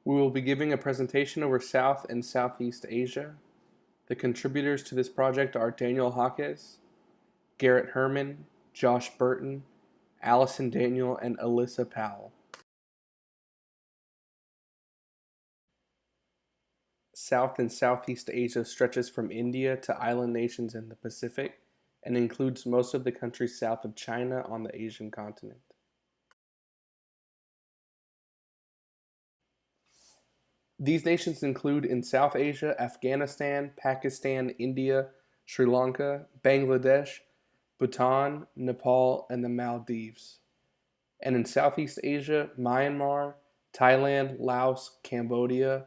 We will be giving a presentation over South and Southeast Asia. The contributors to this project are Daniel Hawkes, Garrett Herman, Josh Burton, Allison Daniel, and Alyssa Powell. South and Southeast Asia stretches from India to island nations in the Pacific and includes most of the countries south of China on the Asian continent. These nations include in South Asia, Afghanistan, Pakistan, India, Sri Lanka, Bangladesh, Bhutan, Nepal, and the Maldives. And in Southeast Asia, Myanmar, Thailand, Laos, Cambodia,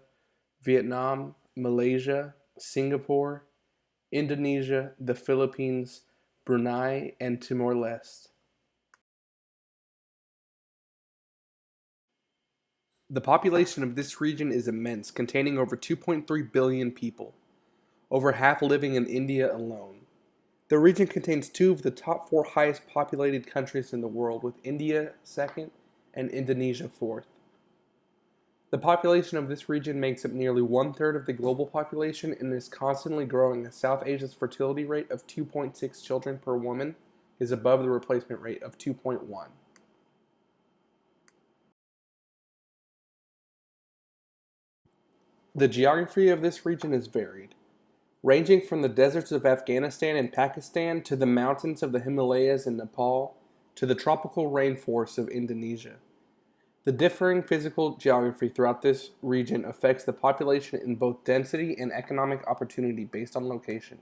Vietnam, Malaysia, Singapore, Indonesia, the Philippines, Brunei, and Timor-Leste. The population of this region is immense, containing over 2.3 billion people, over half living in India alone. The region contains two of the top four highest populated countries in the world, with India second and Indonesia fourth. The population of this region makes up nearly one-third of the global population and is constantly growing, as South Asia's fertility rate of 2.6 children per woman is above the replacement rate of 2.1. The geography of this region is varied, ranging from the deserts of Afghanistan and Pakistan to the mountains of the Himalayas in Nepal to the tropical rainforests of Indonesia. The differing physical geography throughout this region affects the population in both density and economic opportunity based on location.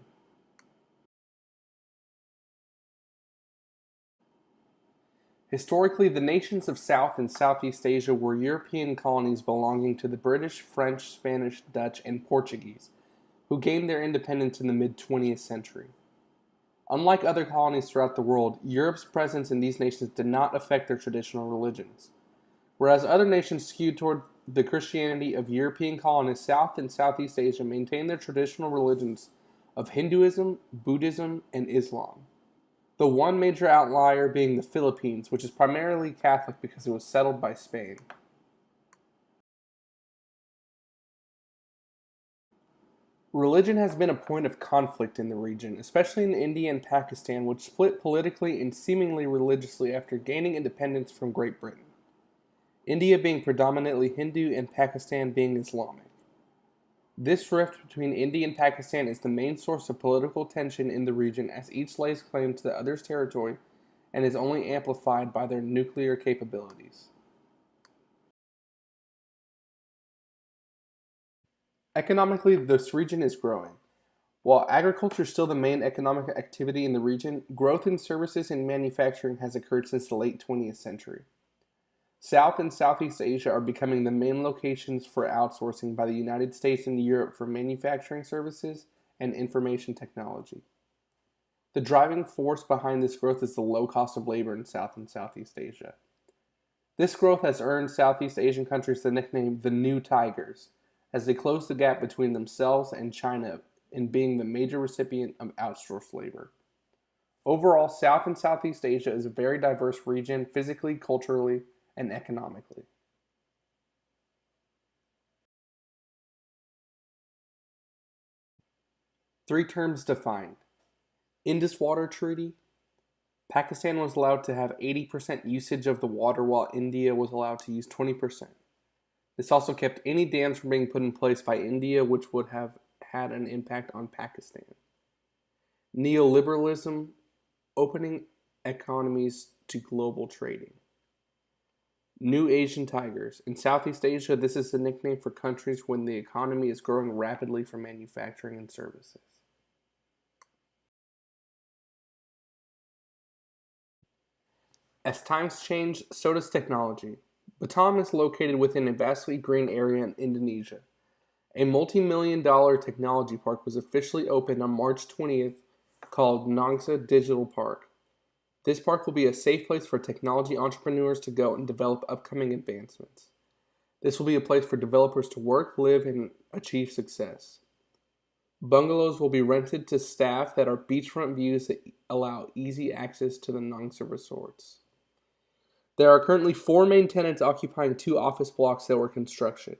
Historically, the nations of South and Southeast Asia were European colonies belonging to the British, French, Spanish, Dutch, and Portuguese, who gained their independence in the mid-20th century. Unlike other colonies throughout the world, Europe's presence in these nations did not affect their traditional religions. Whereas other nations skewed toward the Christianity of European colonists, South and Southeast Asia maintained their traditional religions of Hinduism, Buddhism, and Islam. The one major outlier being the Philippines, which is primarily Catholic because it was settled by Spain. Religion has been a point of conflict in the region, especially in India and Pakistan, which split politically and seemingly religiously after gaining independence from Great Britain. India being predominantly Hindu and Pakistan being Islamic. This rift between India and Pakistan is the main source of political tension in the region, as each lays claim to the other's territory and is only amplified by their nuclear capabilities. Economically, this region is growing. While agriculture is still the main economic activity in the region, growth in services and manufacturing has occurred since the late 20th century. South and Southeast Asia are becoming the main locations for outsourcing by the United States and Europe for manufacturing services and information technology. The driving force behind this growth is the low cost of labor in South and Southeast Asia. This growth has earned Southeast Asian countries the nickname the New Tigers, as they close the gap between themselves and China in being the major recipient of outsourced labor. Overall, South and Southeast Asia is a very diverse region physically, culturally, and economically. Three terms defined. Indus Water Treaty. Pakistan was allowed to have 80% usage of the water while India was allowed to use 20%. This also kept any dams from being put in place by India, which would have had an impact on Pakistan. Neoliberalism, opening economies to global trading. New Asian Tigers. In Southeast Asia, this is the nickname for countries when the economy is growing rapidly for manufacturing and services. As times change, so does technology. Batam is located within a vastly green area in Indonesia. A multi-million-dollar technology park was officially opened on March 20th called Nongsa Digital Park. This park will be a safe place for technology entrepreneurs to go and develop upcoming advancements. This will be a place for developers to work, live, and achieve success. Bungalows will be rented to staff that are beachfront views that allow easy access to the Nongsa resorts. There are currently 4 main tenants occupying 2 office blocks that were construction.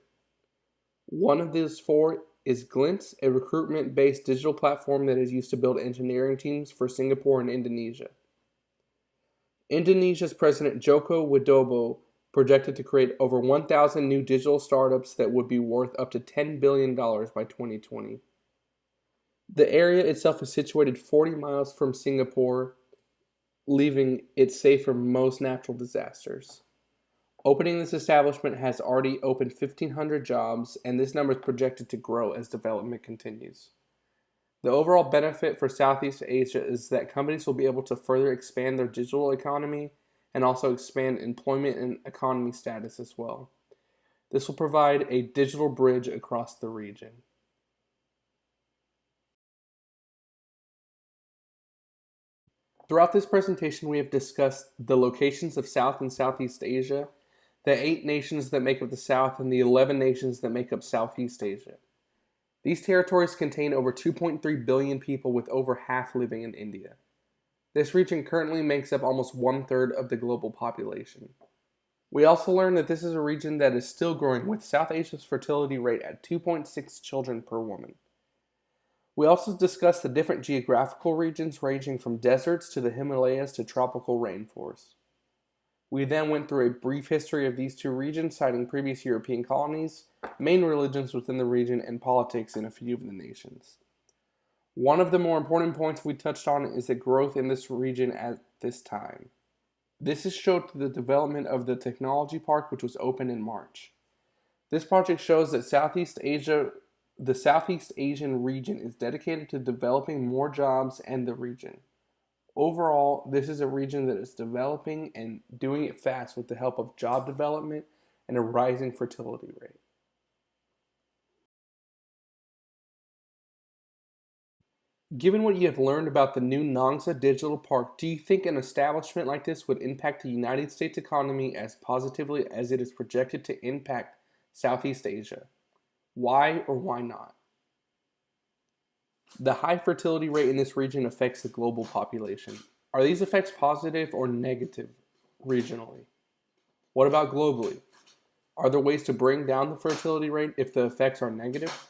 One of these four is Glintz, a recruitment-based digital platform that is used to build engineering teams for Singapore and Indonesia. Indonesia's President Joko Widodo projected to create over 1,000 new digital startups that would be worth up to $10 billion by 2020. The area itself is situated 40 miles from Singapore, leaving it safe from most natural disasters. Opening this establishment has already opened 1,500 jobs, and this number is projected to grow as development continues. The overall benefit for Southeast Asia is that companies will be able to further expand their digital economy and also expand employment and economy status as well. This will provide a digital bridge across the region. Throughout this presentation, we have discussed the locations of South and Southeast Asia, the 8 nations that make up the South, and the 11 nations that make up Southeast Asia. These territories contain over 2.3 billion people, with over half living in India. This region currently makes up almost 1/3 of the global population. We also learned that this is a region that is still growing, with South Asia's fertility rate at 2.6 children per woman. We also discussed the different geographical regions ranging from deserts to the Himalayas to tropical rainforests. We then went through a brief history of these two regions, citing previous European colonies, main religions within the region, and politics in a few of the nations. One of the more important points we touched on is the growth in this region at this time. This is shown through the development of the technology park, which was opened in March. This project shows that the Southeast Asian region is dedicated to developing more jobs and the region. Overall, this is a region that is developing and doing it fast with the help of job development and a rising fertility rate. Given what you have learned about the new Nongsa Digital Park, do you think an establishment like this would impact the United States economy as positively as it is projected to impact Southeast Asia? Why or why not? The high fertility rate in this region affects the global population. Are these effects positive or negative regionally? What about globally? Are there ways to bring down the fertility rate if the effects are negative?